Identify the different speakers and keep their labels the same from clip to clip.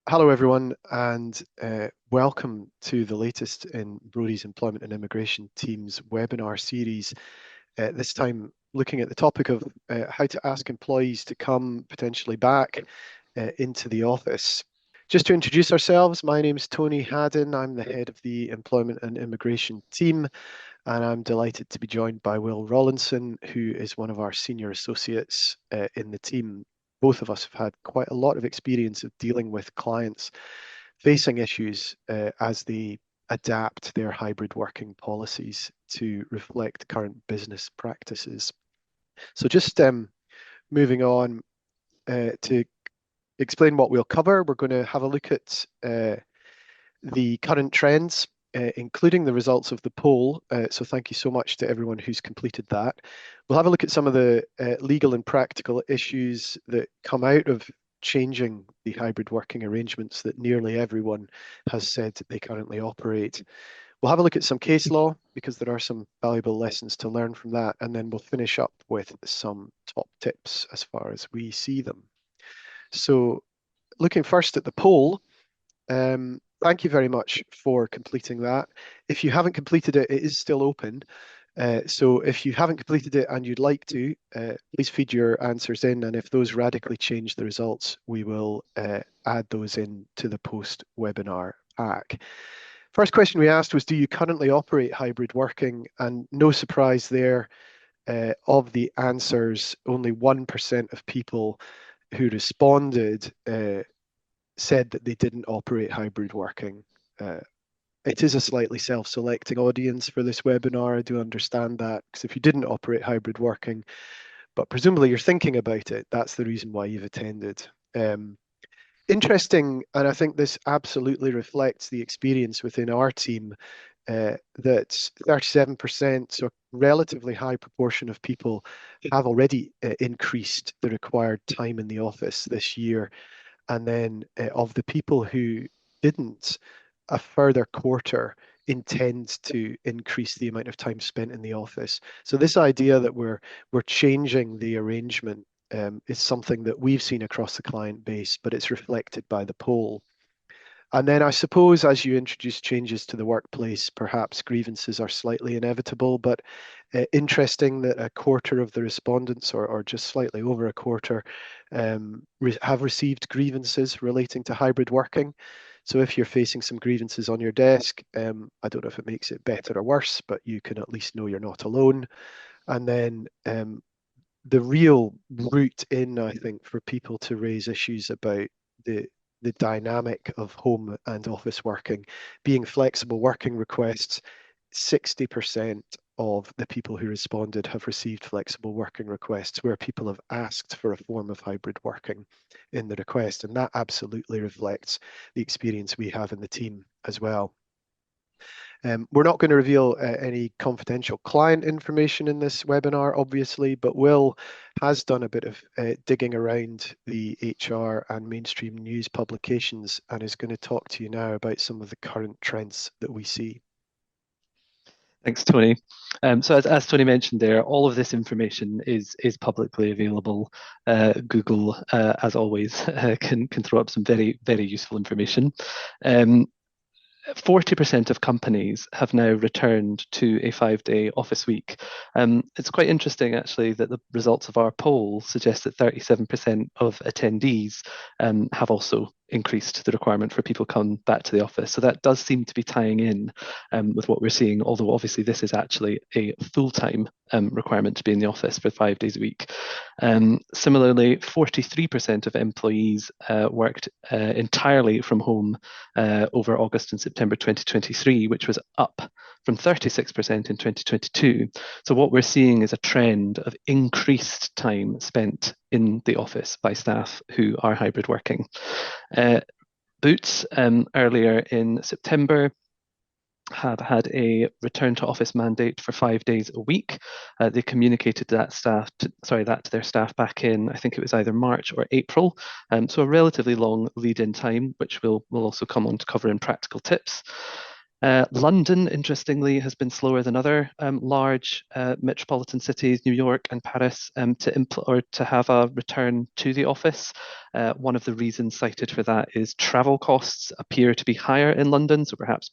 Speaker 1: Hello, everyone, and welcome to the latest in Brody's Employment and Immigration Team's webinar series. This time looking at the topic of how to ask employees to come potentially back into the office. Just to introduce ourselves, my name is Tony Hadden. I'm the head of the Employment and Immigration Team, and I'm delighted to be joined by Will Rollinson, who is one of our senior associates in the team. Both of us have had quite a lot of experience of dealing with clients facing issues as they adapt their hybrid working policies to reflect current business practices. So just moving on to explain what we'll cover, we're going to have a look at the current trends, including the results of the poll. So thank you so much to everyone who's completed that. We'll have a look at some of the legal and practical issues that come out of changing the hybrid working arrangements that nearly everyone has said that they currently operate. We'll have a look at some case law because there are some valuable lessons to learn from that, and then we'll finish up with some top tips as far as we see them. So looking first at the poll, thank you very much for completing that. If you haven't completed it, it is still open. So if you haven't completed it and you'd like to, please feed your answers in. And if those radically change the results, we will add those in to the post-webinar pack. First question we asked was, do you currently operate hybrid working? And no surprise there, of the answers, only 1% of people who responded said that they didn't operate hybrid working. It is a slightly self-selecting audience for this webinar. I do understand that, because if you didn't operate hybrid working, but presumably you're thinking about it, that's the reason why you've attended. Interesting, and I think this absolutely reflects the experience within our team, that 37%, so a relatively high proportion of people have already increased the required time in the office this year. And then of the people who didn't, a further quarter intends to increase the amount of time spent in the office. So this idea that we're changing the arrangement is something that we've seen across the client base, but it's reflected by the poll. And then I suppose as you introduce changes to the workplace, perhaps grievances are slightly inevitable, but interesting that a quarter of the respondents, or just slightly over a quarter, have received grievances relating to hybrid working. So if you're facing some grievances on your desk, I don't know if it makes it better or worse, but you can at least know you're not alone. And then the real route in, I think, for people to raise issues about the dynamic of home and office working being flexible working requests. 60% of the people who responded have received flexible working requests where people have asked for a form of hybrid working in the request. And that absolutely reflects the experience we have in the team as well. We're not going to reveal any confidential client information in this webinar, obviously, but Will has done a bit of digging around the HR and mainstream news publications and is going to talk to you now about some of the current trends that we see.
Speaker 2: Thanks, Tony. So as Tony mentioned there, all of this information is publicly available. Google, as always, can throw up some very, very useful information. 40% of companies have now returned to a 5-day office week. It's quite interesting, actually, that the results of our poll suggest that 37% of attendees have also increased the requirement for people to come back to the office. So that does seem to be tying in with what we're seeing, although obviously this is actually a full-time requirement to be in the office for 5 days a week. Similarly, 43% of employees worked entirely from home over August and September 2023, which was up from 36% in 2022. So what we're seeing is a trend of increased time spent in the office by staff who are hybrid working. Boots, earlier in September, had a return to office mandate for 5 days a week. They communicated that to their staff back in, I think it was either March or April. So a relatively long lead-in time, which we'll also come on to cover in practical tips. London, interestingly, has been slower than other large metropolitan cities, New York and Paris, to have a return to the office. One of the reasons cited for that is travel costs appear to be higher in London, so perhaps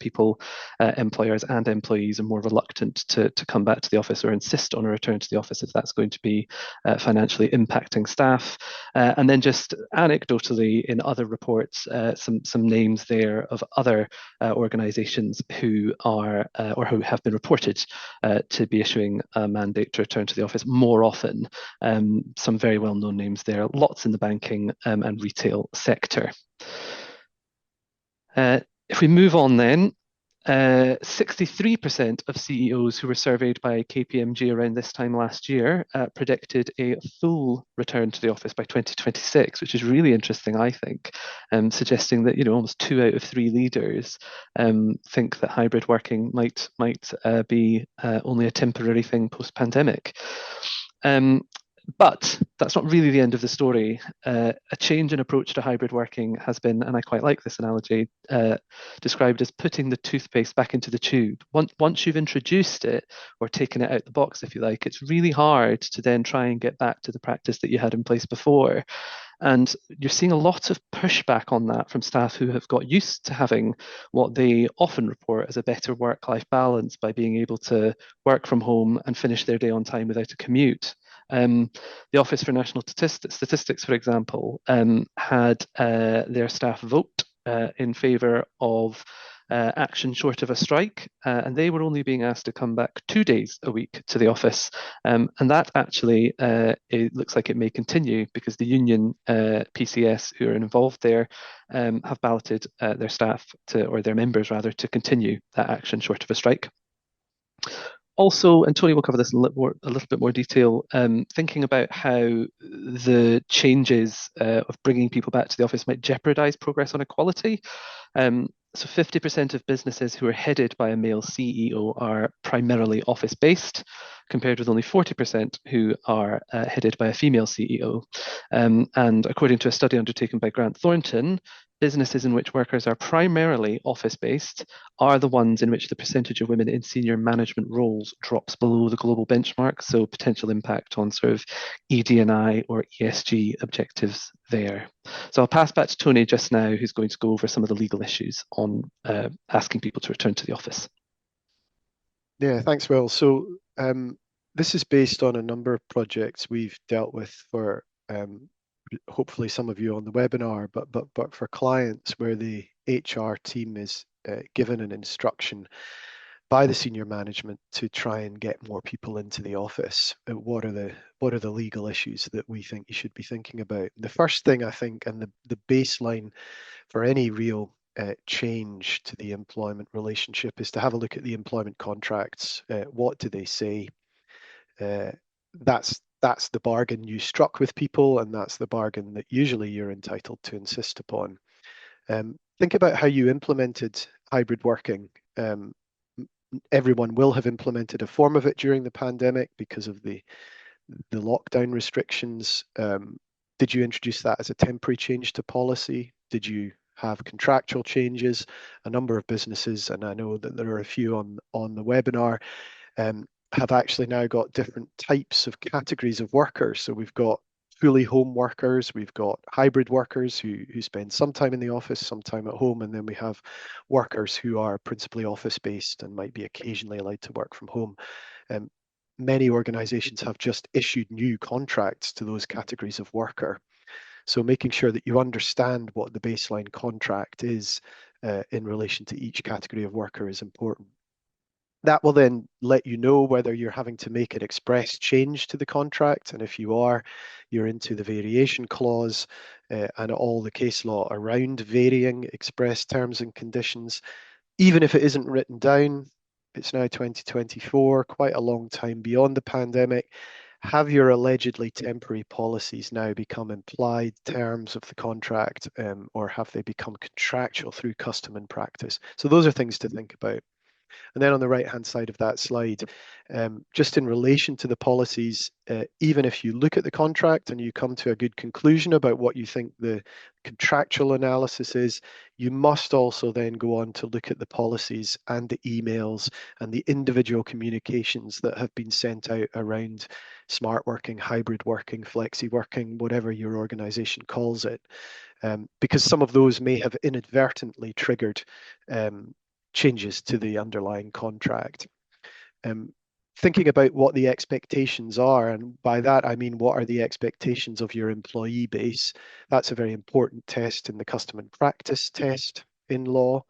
Speaker 2: employers and employees are more reluctant to come back to the office or insist on a return to the office if that's going to be financially impacting staff. And then just anecdotally in other reports, some names there of other organisations who are or who have been reported to be issuing a mandate to return to the office more often. Some very well-known names there, lots in the banking and retail sector. If we move on then, 63% of CEOs who were surveyed by KPMG around this time last year predicted a full return to the office by 2026, which is really interesting, I think, suggesting that almost 2 out of 3 leaders think that hybrid working might be only a temporary thing post-pandemic. But that's not really the end of the story. A change in approach to hybrid working has been, and I quite like this analogy, described as putting the toothpaste back into the tube. Once you've introduced it or taken it out the box, if you like, it's really hard to then try and get back to the practice that you had in place before. And you're seeing a lot of pushback on that from staff who have got used to having what they often report as a better work-life balance by being able to work from home and finish their day on time without a commute. The Office for National Statistics, for example, had their staff vote in favour of action short of a strike, and they were only being asked to come back 2 days a week to the office. And that actually, it looks like it may continue because the union PCS who are involved there have balloted their staff or their members rather, to continue that action short of a strike. Also, and Tony will cover this in a little bit more detail, thinking about how the changes of bringing people back to the office might jeopardize progress on equality. So 50% of businesses who are headed by a male CEO are primarily office-based, compared with only 40% who are headed by a female CEO. And according to a study undertaken by Grant Thornton, businesses in which workers are primarily office-based are the ones in which the percentage of women in senior management roles drops below the global benchmark, so potential impact on sort of ED&I or ESG objectives there. So I'll pass back to Tony just now, who's going to go over some of the legal issues on asking people to return to the office.
Speaker 1: Yeah, thanks, Will. So this is based on a number of projects we've dealt with for hopefully some of you on the webinar, but for clients where the HR team is given an instruction by the senior management to try and get more people into the office. What are the legal issues that we think you should be thinking about? The first thing, I think, and the baseline for any real change to the employment relationship is to have a look at the employment contracts. What do they say? That's the bargain you struck with people, and that's the bargain that usually you're entitled to insist upon. Think about how you implemented hybrid working. Everyone will have implemented a form of it during the pandemic because of the lockdown restrictions. Did you introduce that as a temporary change to policy? Did you have contractual changes? A number of businesses, and I know that there are a few on the webinar, have actually now got different types of categories of workers. So we've got fully home workers, we've got hybrid workers who spend some time in the office, some time at home, and then we have workers who are principally office-based and might be occasionally allowed to work from home. Many organizations have just issued new contracts to those categories of worker. So making sure that you understand what the baseline contract is in relation to each category of worker is important. That will then let you know whether you're having to make an express change to the contract. And if you are, you're into the variation clause and all the case law around varying express terms and conditions. Even if it isn't written down, it's now 2024, quite a long time beyond the pandemic. Have your allegedly temporary policies now become implied terms of the contract, or have they become contractual through custom and practice? So those are things to think about. And then on the right-hand side of that slide, just in relation to the policies, even if you look at the contract and you come to a good conclusion about what you think the contractual analysis is, you must also then go on to look at the policies and the emails and the individual communications that have been sent out around smart working, hybrid working, flexi working, whatever your organization calls it, because some of those may have inadvertently triggered changes to the underlying contract. Um, Thinking about what the expectations are, and by that I mean what are the expectations of your employee base. That's a very important test in the custom and practice test in law.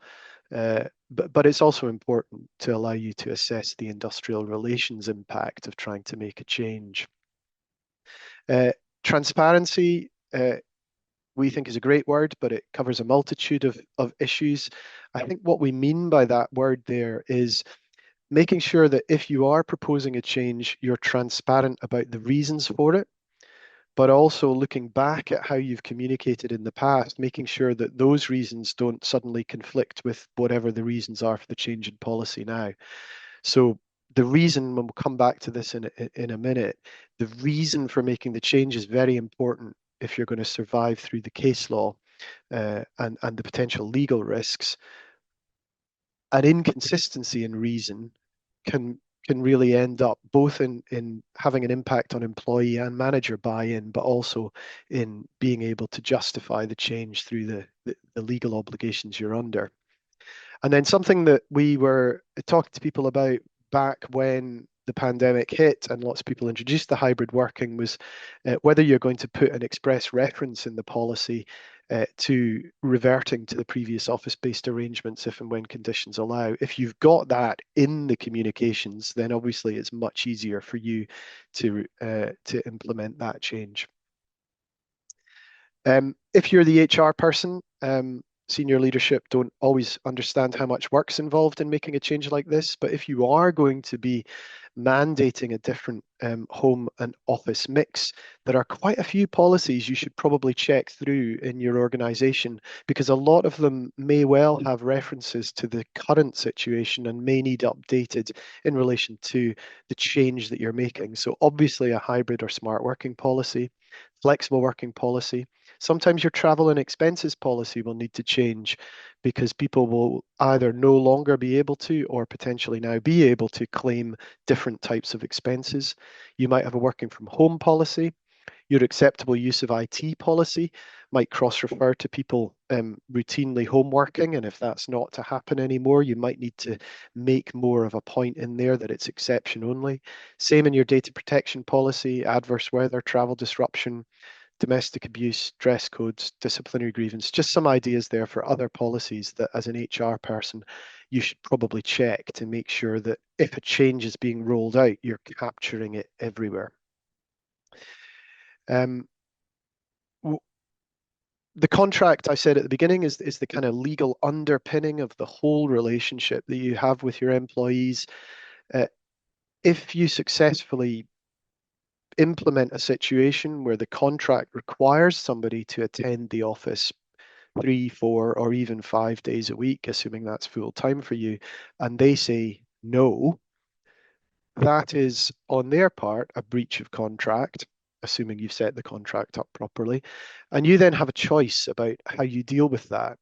Speaker 1: But it's also important to allow you to assess the industrial relations impact of trying to make a change. Transparency, we think is a great word, but it covers a multitude of issues. I think what we mean by that word there is making sure that if you are proposing a change, you're transparent about the reasons for it, but also looking back at how you've communicated in the past, making sure that those reasons don't suddenly conflict with whatever the reasons are for the change in policy now. So the reason, when we'll come back to this in a minute, the reason for making the change is very important if you're going to survive through the case law and the potential legal risks. An inconsistency in reason can really end up both in having an impact on employee and manager buy-in, but also in being able to justify the change through the legal obligations you're under. And then something that we were talking to people about back when the pandemic hit and lots of people introduced the hybrid working was whether you're going to put an express reference in the policy to reverting to the previous office-based arrangements if and when conditions allow. If you've got that in the communications, then obviously it's much easier for you to implement that change. If you're the HR person, senior leadership don't always understand how much work's involved in making a change like this. But if you are going to be mandating a different home and office mix, there are quite a few policies you should probably check through in your organization, because a lot of them may well have references to the current situation and may need updated in relation to the change that you're making. So obviously a hybrid or smart working policy, flexible working policy. Sometimes your travel and expenses policy will need to change because people will either no longer be able to or potentially now be able to claim different types of expenses. You might have a working from home policy. Your acceptable use of IT policy might cross-refer to people routinely home working, and if that's not to happen anymore, you might need to make more of a point in there that it's exception only. Same in your data protection policy, adverse weather, travel disruption, domestic abuse, dress codes, disciplinary grievance, just some ideas there for other policies that as an HR person, you should probably check to make sure that if a change is being rolled out, you're capturing it everywhere. The contract, I said at the beginning, is the kind of legal underpinning of the whole relationship that you have with your employees. If you successfully implement a situation where the contract requires somebody to attend the office 3, 4, or even 5 days a week, assuming that's full time for you, and they say no, that is on their part a breach of contract, assuming you've set the contract up properly. And you then have a choice about how you deal with that.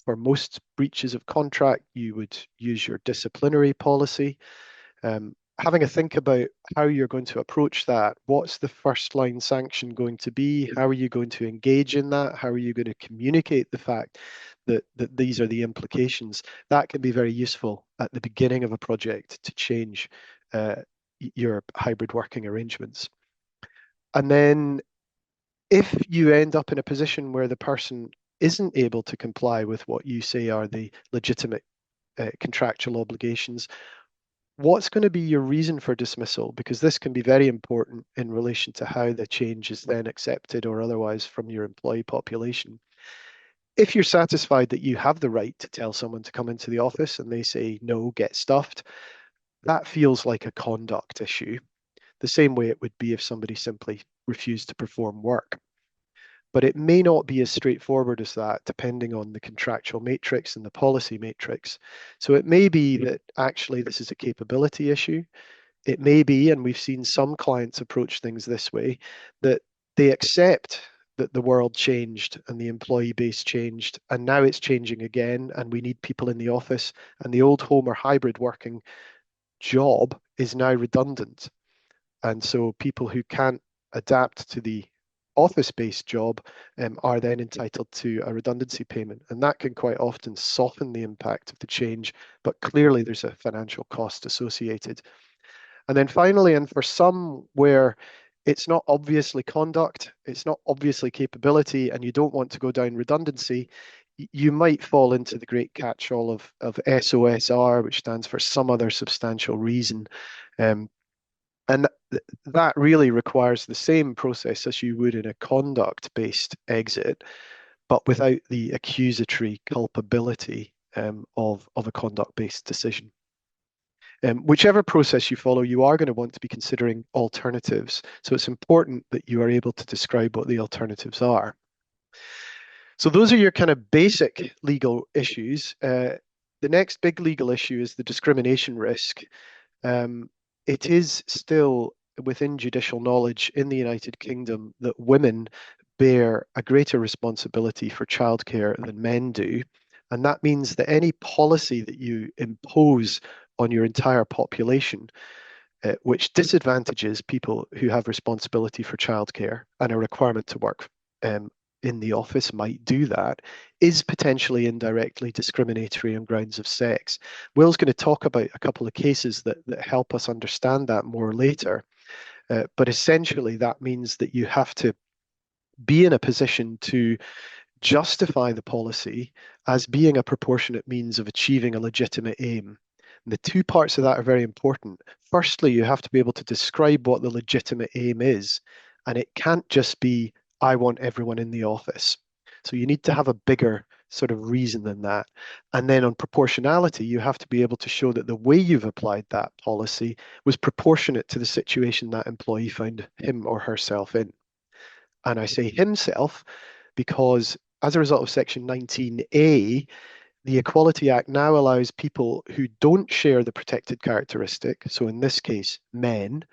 Speaker 1: For most breaches of contract, you would use your disciplinary policy. Having a think about how you're going to approach that. What's the first line sanction going to be? How are you going to engage in that? How are you going to communicate the fact that these are the implications? That can be very useful at the beginning of a project to change your hybrid working arrangements. And then if you end up in a position where the person isn't able to comply with what you say are the legitimate contractual obligations, what's going to be your reason for dismissal? Because this can be very important in relation to how the change is then accepted or otherwise from your employee population. If you're satisfied that you have the right to tell someone to come into the office and they say, no, get stuffed, that feels like a conduct issue, the same way it would be if somebody simply refused to perform work. but it may not be as straightforward as that, depending on the contractual matrix and the policy matrix. So it may be that actually this is a capability issue. It may be, and we've seen some clients approach things this way, that they accept that the world changed and the employee base changed, and now it's changing again, and we need people in the office, and the old home or hybrid working job is now redundant. And so people who can't adapt to the office-based job are then entitled to a redundancy payment. And that can quite often soften the impact of the change, but clearly there's a financial cost associated. And then finally, and for some where it's not obviously conduct, it's not obviously capability, and you don't want to go down redundancy, you might fall into the great catch-all of SOSR, which stands for some other substantial reason. Um, and that really requires the same process as you would in a conduct-based exit, but without the accusatory culpability of a conduct-based decision. Whichever process you follow, you are going to want to be considering alternatives. So it's important that you are able to describe what the alternatives are. So those are your kind of basic legal issues. The next big legal issue is the discrimination risk. It is still within judicial knowledge in the United Kingdom that women bear a greater responsibility for childcare than men do. And that means that any policy that you impose on your entire population, which disadvantages people who have responsibility for childcare and a requirement to work in the office might do that, is potentially indirectly discriminatory on grounds of sex. Will's going to talk about a couple of cases that help us understand that more later. But essentially, that means that you have to be in a position to justify the policy as being a proportionate means of achieving a legitimate aim. And the two parts of that are very important. Firstly, you have to be able to describe what the legitimate aim is, and it can't just be, I want everyone in the office. So you need to have a bigger sort of reason than that. And then on proportionality, you have to be able to show that the way you've applied that policy was proportionate to the situation that employee found him or herself in. And I say himself because as a result of Section 19A, the Equality Act now allows people who don't share the protected characteristic, so in this case, men,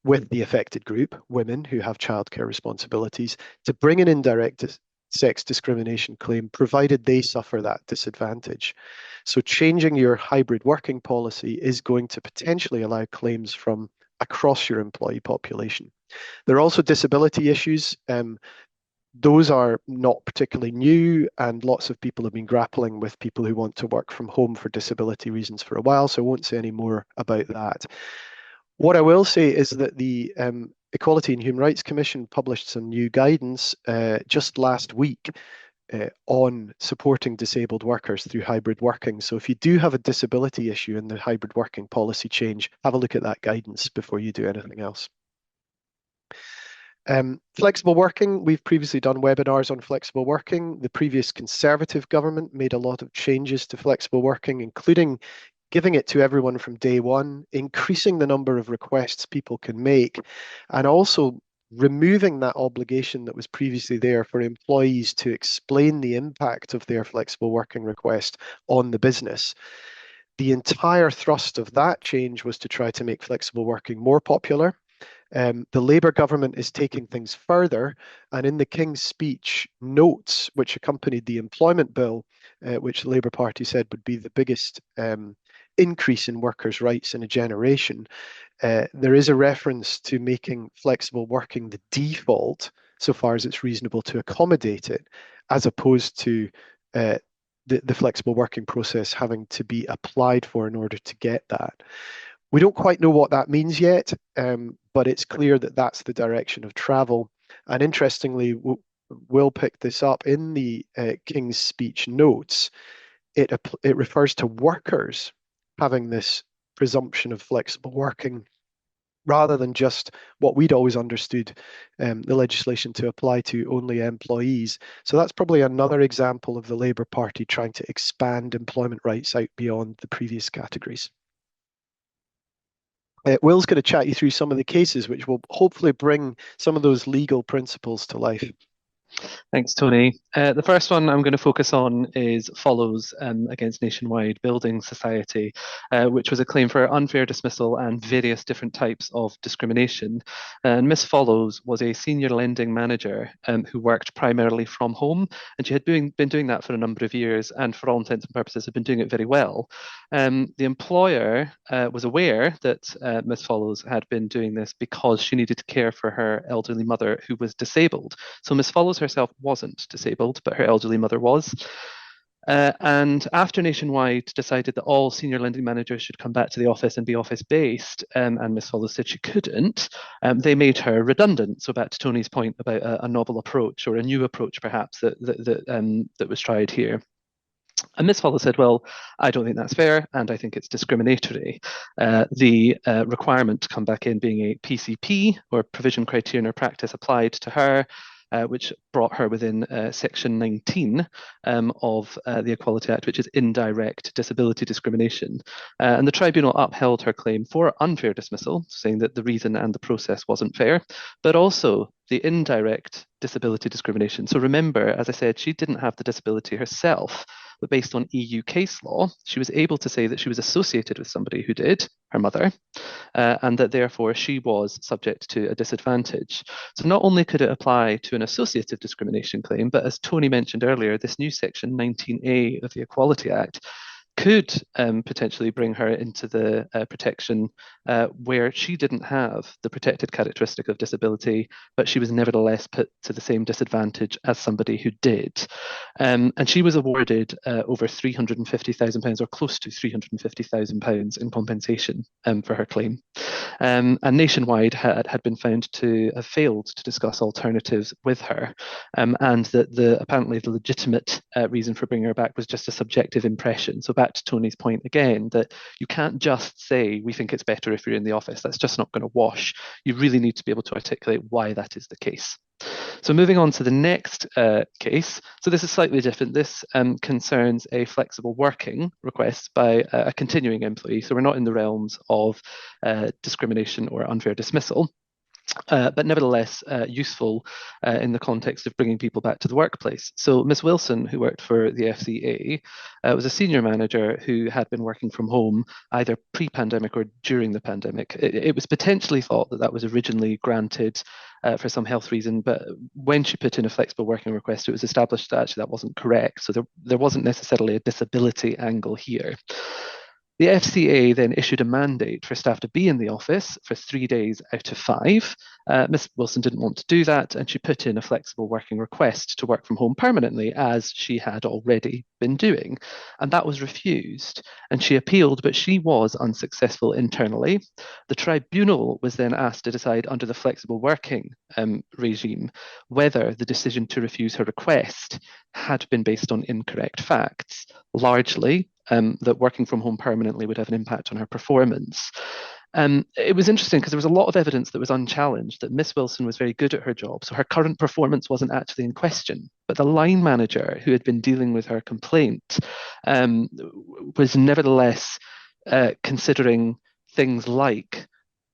Speaker 1: with the affected group, women who have childcare responsibilities, to bring an indirect sex discrimination claim, provided they suffer that disadvantage. So changing your hybrid working policy is going to potentially allow claims from across your employee population. There are also disability issues. Those are not particularly new, and lots of people have been grappling with people who want to work from home for disability reasons for a while, so I won't say any more about that. What I will say is that the Equality and Human Rights Commission published some new guidance just last week on supporting disabled workers through hybrid working. So if you do have a disability issue in the hybrid working policy change, have a look at that guidance before you do anything else. Flexible working, we've previously done webinars on flexible working. The previous Conservative government made a lot of changes to flexible working, including giving it to everyone from day one, increasing the number of requests people can make, and also removing that obligation that was previously there for employees to explain the impact of their flexible working request on the business. The entire thrust of that change was to try to make flexible working more popular. The Labour government is taking things further, and in the King's speech notes, which accompanied the employment bill, which the Labour Party said would be the biggest increase in workers' rights in a generation, there is a reference to making flexible working the default, so far as it's reasonable to accommodate it, as opposed to the flexible working process having to be applied for in order to get that. We don't quite know what that means yet, but it's clear that that's the direction of travel. And interestingly, we'll pick this up in the King's speech notes. It refers to workers having this presumption of flexible working rather than just what we'd always understood the legislation to apply to only employees. So that's probably another example of the Labour Party trying to expand employment rights out beyond the previous categories. Will's going to chat you through some of the cases which will hopefully bring some of those legal principles to life.
Speaker 2: Thanks, Tony. The first one I'm going to focus on is Follows against Nationwide Building Society, which was a claim for unfair dismissal and various different types of discrimination. And Miss Follows was a senior lending manager who worked primarily from home, and she had been doing that for a number of years, and for all intents and purposes, had been doing it very well. The employer was aware that Miss Follows had been doing this because she needed to care for her elderly mother who was disabled. So Miss Follows herself wasn't disabled, but her elderly mother was. And after Nationwide decided that all senior lending managers should come back to the office and be office based, and Miss Follows said she couldn't, they made her redundant. So back to Tony's point about a novel approach or a new approach, perhaps that was tried here. And Miss Follows said, well, I don't think that's fair, and I think it's discriminatory. The requirement to come back in being a PCP, or provision, criterion, or practice applied to her, which brought her within Section 19 of the Equality Act, which is indirect disability discrimination. And the tribunal upheld her claim for unfair dismissal, saying that the reason and the process wasn't fair, but also the indirect disability discrimination. So remember, as I said, she didn't have the disability herself, but based on EU case law, she was able to say that she was associated with somebody who did, her mother, and that therefore she was subject to a disadvantage. So not only could it apply to an associative discrimination claim, but as Tony mentioned earlier, this new section 19A of the Equality Act could potentially bring her into the protection where she didn't have the protected characteristic of disability, but she was nevertheless put to the same disadvantage as somebody who did. And she was awarded over £350,000 or close to £350,000 in compensation for her claim. And Nationwide had been found to have failed to discuss alternatives with her, and that apparently the legitimate reason for bringing her back was just a subjective impression. So back to Tony's point again, that you can't just say, we think it's better if you're in the office. That's just not going to wash. You really need to be able to articulate why that is the case. So moving on to the next case. So this is slightly different. This concerns a flexible working request by a continuing employee. So we're not in the realms of discrimination or unfair dismissal. But nevertheless useful in the context of bringing people back to the workplace. So Miss Wilson, who worked for the FCA, was a senior manager who had been working from home either pre-pandemic or during the pandemic. It was potentially thought that that was originally granted for some health reason, but when she put in a flexible working request, it was established that actually that wasn't correct. So there wasn't necessarily a disability angle here. The FCA then issued a mandate for staff to be in the office for 3 days out of 5. Ms. Wilson didn't want to do that, and she put in a flexible working request to work from home permanently, as she had already been doing. And that was refused. And she appealed, but she was unsuccessful internally. The tribunal was then asked to decide under the flexible working regime whether the decision to refuse her request had been based on incorrect facts, largely that working from home permanently would have an impact on her performance. It was interesting because there was a lot of evidence that was unchallenged that Miss Wilson was very good at her job. So her current performance wasn't actually in question. But the line manager who had been dealing with her complaint was nevertheless considering things like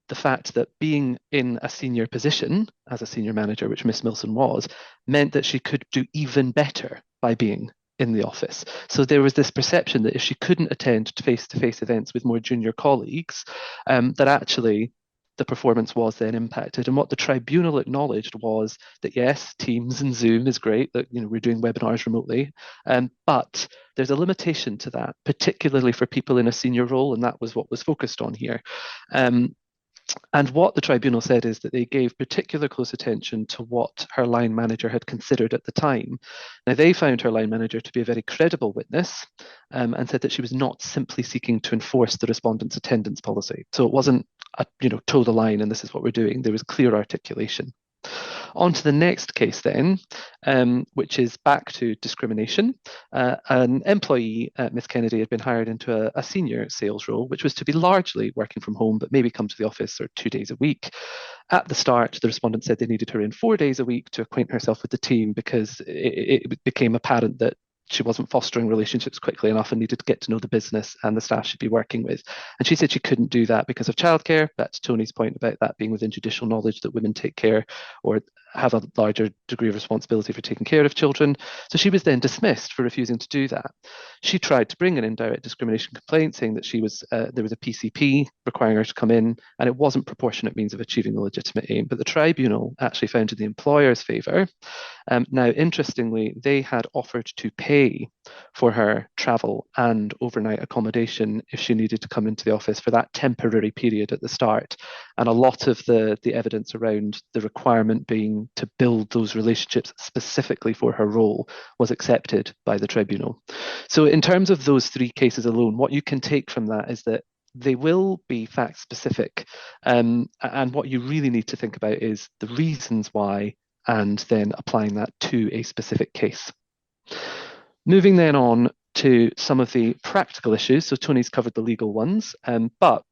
Speaker 2: the fact that being in a senior position as a senior manager, which Miss Wilson was, meant that she could do even better by being in the office. So there was this perception that if she couldn't attend face-to-face events with more junior colleagues, that actually the performance was then impacted. And what the tribunal acknowledged was that yes, Teams and Zoom is great, that we're doing webinars remotely, but there's a limitation to that, particularly for people in a senior role, and that was what was focused on here. And what the tribunal said is that they gave particular close attention to what her line manager had considered at the time. Now, they found her line manager to be a very credible witness and said that she was not simply seeking to enforce the respondent's attendance policy. So it wasn't, toe the line and this is what we're doing. There was clear articulation. On to the next case then, which is back to discrimination. An employee, Miss Kennedy, had been hired into a senior sales role, which was to be largely working from home, but maybe come to the office or 2 days a week. At the start, the respondent said they needed her in 4 days a week to acquaint herself with the team because it became apparent that she wasn't fostering relationships quickly enough and needed to get to know the business and the staff she'd be working with. And she said she couldn't do that because of childcare. That's Tony's point about that being within judicial knowledge that women take care or have a larger degree of responsibility for taking care of children. So she was then dismissed for refusing to do that. She tried to bring an indirect discrimination complaint saying that there was a PCP requiring her to come in and it wasn't proportionate means of achieving the legitimate aim. But the tribunal actually found in the employer's favour. Now, interestingly, they had offered to pay for her travel and overnight accommodation if she needed to come into the office for that temporary period at the start. And a lot of the evidence around the requirement being to build those relationships specifically for her role was accepted by the tribunal. So in terms of those three cases alone, what you can take from that is that they will be fact specific. And what you really need to think about is the reasons why and then applying that to a specific case. Moving then on to some of the practical issues. So Tony's covered the legal ones, but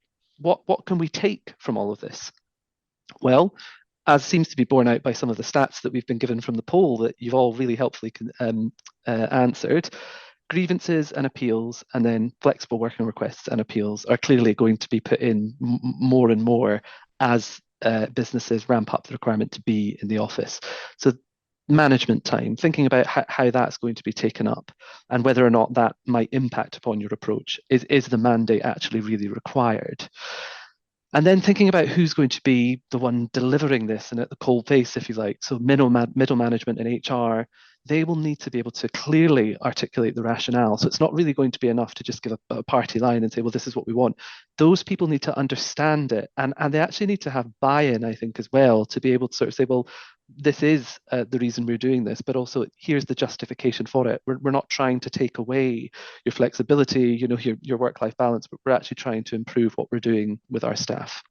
Speaker 2: what can we take from all of this? Well, as seems to be borne out by some of the stats that we've been given from the poll that you've all really helpfully answered, grievances and appeals, and then flexible working requests and appeals are clearly going to be put in more and more as businesses ramp up the requirement to be in the office. So management time, thinking about how that's going to be taken up and whether or not that might impact upon your approach. Is the mandate actually really required? And then thinking about who's going to be the one delivering this and at the cold face, if you like. So middle management and HR, they will need to be able to clearly articulate the rationale. So it's not really going to be enough to just give a party line and say, well, this is what we want. Those people need to understand it. And they actually need to have buy-in, I think, as well, to be able to sort of say, well, this is the reason we're doing this, but also here's the justification for it. We're not trying to take away your flexibility, your work-life balance, but we're actually trying to improve what we're doing with our staff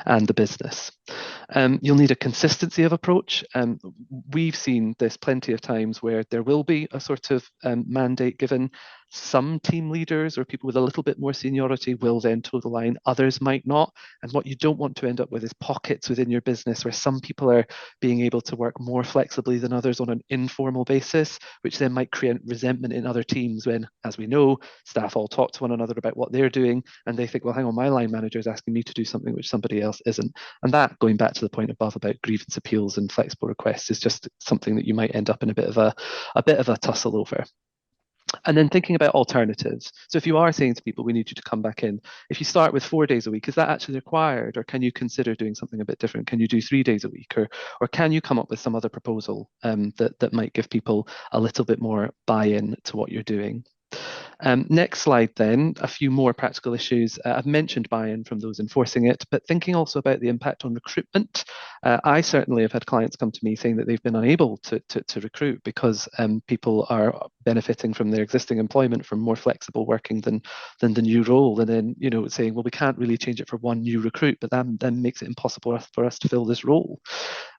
Speaker 2: and the business. You'll need a consistency of approach. We've seen this plenty of times where there will be a sort of mandate given. Some team leaders or people with a little bit more seniority will then toe the line, others might not. And what you don't want to end up with is pockets within your business where some people are being able to work more flexibly than others on an informal basis, which then might create resentment in other teams when, as we know, staff all talk to one another about what they're doing and they think, well, hang on, my line manager is asking me to do something which somebody else isn't. And that, going back to the point above about grievance appeals and flexible requests, is just something that you might end up in a bit of a tussle over. And then thinking about alternatives. So if you are saying to people, we need you to come back in, if you start with 4 days a week, is that actually required? Or can you consider doing something a bit different? Can you do 3 days a week? Or can you come up with some other proposal that might give people a little bit more buy-in to what you're doing? Next slide then, a few more practical issues. I've mentioned buy-in from those enforcing it, but thinking also about the impact on recruitment. I certainly have had clients come to me saying that they've been unable to recruit because people are benefiting from their existing employment from more flexible working than the new role. And then, saying, well, we can't really change it for one new recruit, but that then makes it impossible for us to fill this role,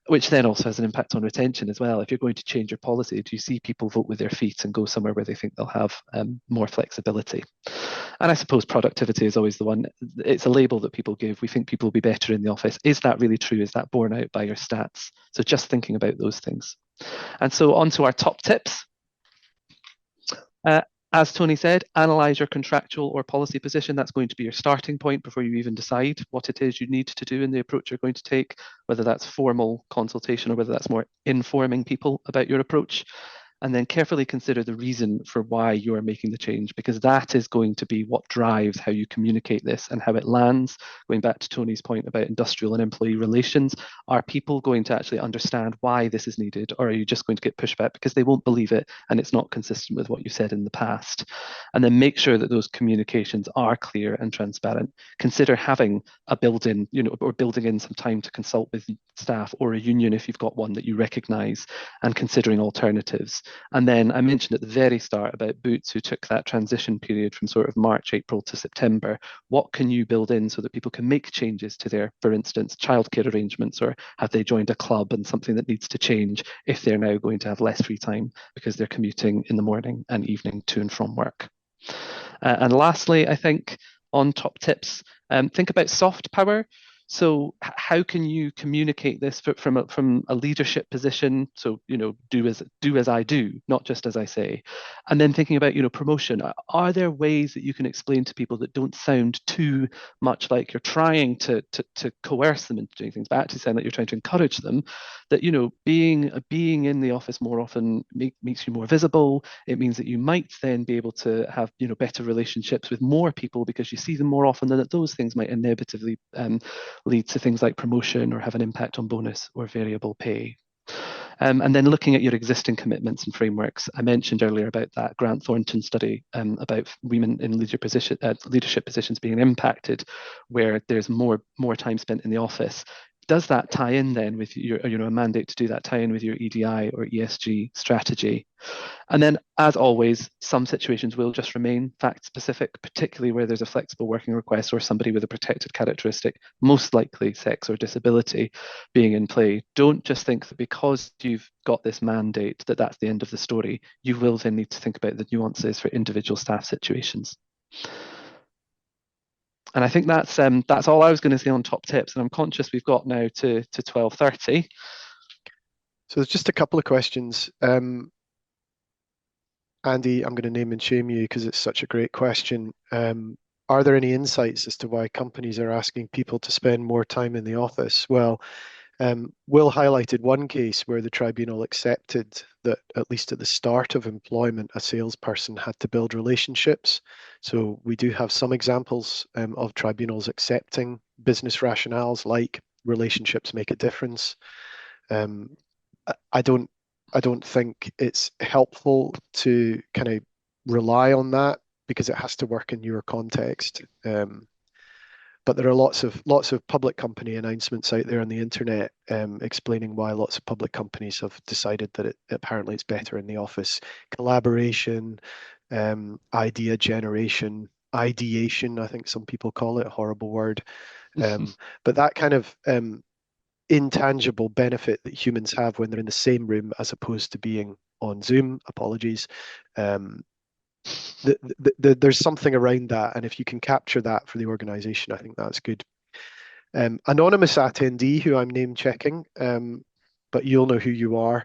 Speaker 2: which then also has an impact on retention as well. If you're going to change your policy, do you see people vote with their feet and go somewhere where they think they'll have more flexibility? And I suppose productivity is always the one. It's a label that people give. We think people will be better in the office. Is that really true? Is that borne out by your stats? So just thinking about those things. And so on to our top tips. As Tony said, analyze your contractual or policy position. That's going to be your starting point before you even decide what it is you need to do in the approach you're going to take, whether that's formal consultation or whether that's more informing people about your approach. And then carefully consider the reason for why you are making the change, because that is going to be what drives how you communicate this and how it lands. Going back to Tony's point about industrial and employee relations, are people going to actually understand why this is needed, or are you just going to get pushback because they won't believe it and it's not consistent with what you said in the past? And then make sure that those communications are clear and transparent. Consider having a built-in, or building in some time to consult with staff or a union if you've got one that you recognise, and considering alternatives. And then I mentioned at the very start about Boots, who took that transition period from sort of March, April to September. What can you build in so that people can make changes to their, for instance, childcare arrangements, or have they joined a club and something that needs to change if they're now going to have less free time because they're commuting in the morning and evening to and from work? And lastly, I think on top tips, think about soft power. So how can you communicate this from a leadership position? So, do as I do, not just as I say. And then thinking about, promotion. Are there ways that you can explain to people that don't sound too much like you're trying to coerce them into doing things, but actually sound like you're trying to encourage them, that, being in the office more often makes you more visible. It means that you might then be able to have, better relationships with more people because you see them more often, and that those things might inevitably lead to things like promotion or have an impact on bonus or variable pay. And then looking at your existing commitments and frameworks. I mentioned earlier about that Grant Thornton study about women in leadership positions being impacted, where there's more time spent in the office. Does that tie in then with your, a mandate to do that tie in with your EDI or ESG strategy? And then, as always, some situations will just remain fact specific, particularly where there's a flexible working request or somebody with a protected characteristic, most likely sex or disability, being in play. Don't just think that because you've got this mandate that that's the end of the story. You will then need to think about the nuances for individual staff situations. And I think that's all I was going to say on top tips. And I'm conscious we've got now to 12:30.
Speaker 1: So there's just a couple of questions. Andy, I'm going to name and shame you because it's such a great question. Are there any insights as to why companies are asking people to spend more time in the office? Well, Will highlighted one case where the tribunal accepted that, at least at the start of employment, a salesperson had to build relationships. So we do have some examples of tribunals accepting business rationales like relationships make a difference. I don't think it's helpful to kind of rely on that because it has to work in your context. But there are lots of public company announcements out there on the internet explaining why lots of public companies have decided that apparently it's better in the office. Collaboration, idea generation, ideation, I think some people call it, a horrible word. But that kind of intangible benefit that humans have when they're in the same room as opposed to being on Zoom, apologies. There's something around that, and if you can capture that for the organization, I think that's good. Anonymous attendee, who I'm name checking, but you'll know who you are,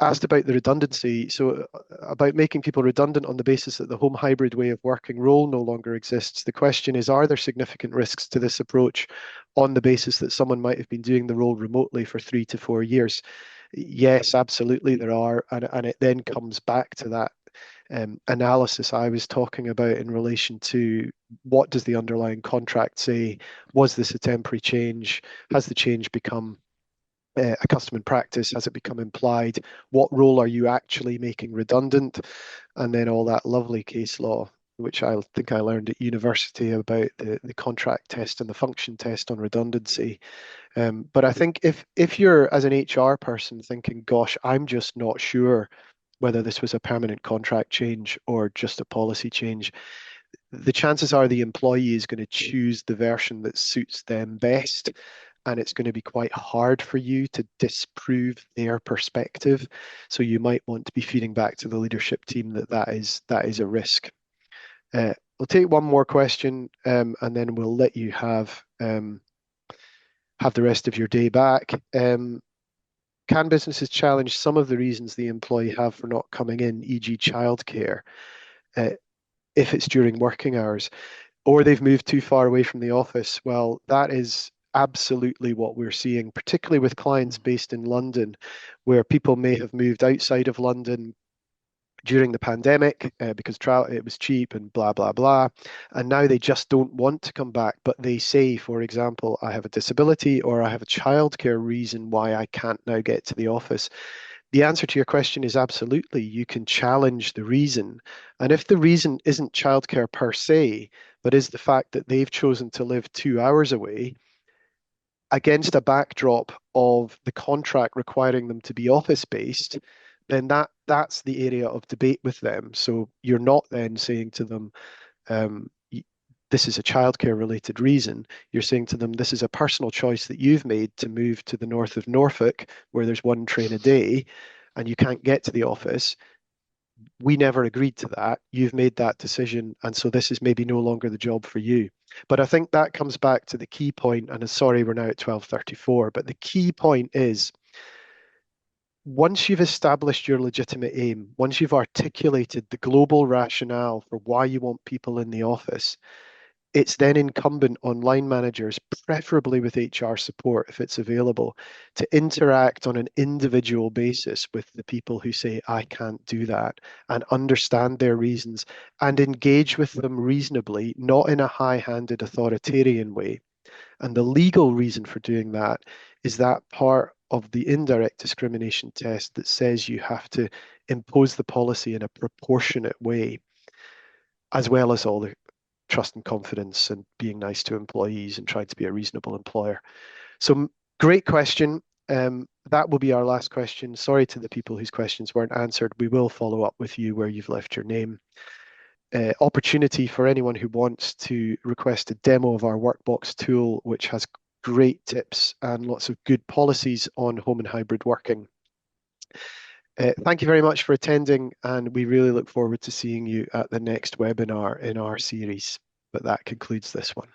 Speaker 1: asked about the redundancy. So about making people redundant on the basis that the home hybrid way of working role no longer exists. The question is, are there significant risks to this approach on the basis that someone might have been doing the role remotely for 3 to 4 years? Yes, absolutely there are. And it then comes back to that analysis I was talking about in relation to what does the underlying contract say? Was this a temporary change? Has the change become a custom and practice? Has it become implied? What role are you actually making redundant? And then all that lovely case law, which I think I learned at university about the contract test and the function test on redundancy. But I think if you're, as an HR person, thinking, gosh, I'm just not sure whether this was a permanent contract change or just a policy change, the chances are the employee is going to choose the version that suits them best, and it's going to be quite hard for you to disprove their perspective. So you might want to be feeding back to the leadership team that is a risk. We'll take one more question, and then we'll let you have the rest of your day back. Can businesses challenge some of the reasons the employee have for not coming in, e.g. childcare, if it's during working hours, or they've moved too far away from the office? Well, that is absolutely what we're seeing, particularly with clients based in London, where people may have moved outside of London during the pandemic because it was cheap and blah, blah, blah. And now they just don't want to come back. But they say, for example, I have a disability or I have a childcare reason why I can't now get to the office. The answer to your question is absolutely. You can challenge the reason. And if the reason isn't childcare per se, but is the fact that they've chosen to live 2 hours away, against a backdrop of the contract requiring them to be office based, then that's the area of debate with them. So you're not then saying to them, this is a childcare related reason. You're saying to them, this is a personal choice that you've made to move to the north of Norfolk, where there's one train a day and you can't get to the office. we never agreed to that. You've made that decision, and so this is maybe no longer the job for you. But I think that comes back to the key point, and sorry, we're now at 12:34, but the key point is once you've established your legitimate aim, once you've articulated the global rationale for why you want people in the office, it's then incumbent on line managers, preferably with HR support if it's available, to interact on an individual basis with the people who say, I can't do that, and understand their reasons and engage with them reasonably, not in a high-handed authoritarian way. And the legal reason for doing that is that part of the indirect discrimination test that says you have to impose the policy in a proportionate way, as well as all the trust and confidence and being nice to employees and trying to be a reasonable employer. So great question. That will be our last question. Sorry to the people whose questions weren't answered. We will follow up with you where you've left your name. Opportunity for anyone who wants to request a demo of our Workbox tool, which has great tips and lots of good policies on home and hybrid working. Thank you very much for attending, and we really look forward to seeing you at the next webinar in our series. But that concludes this one.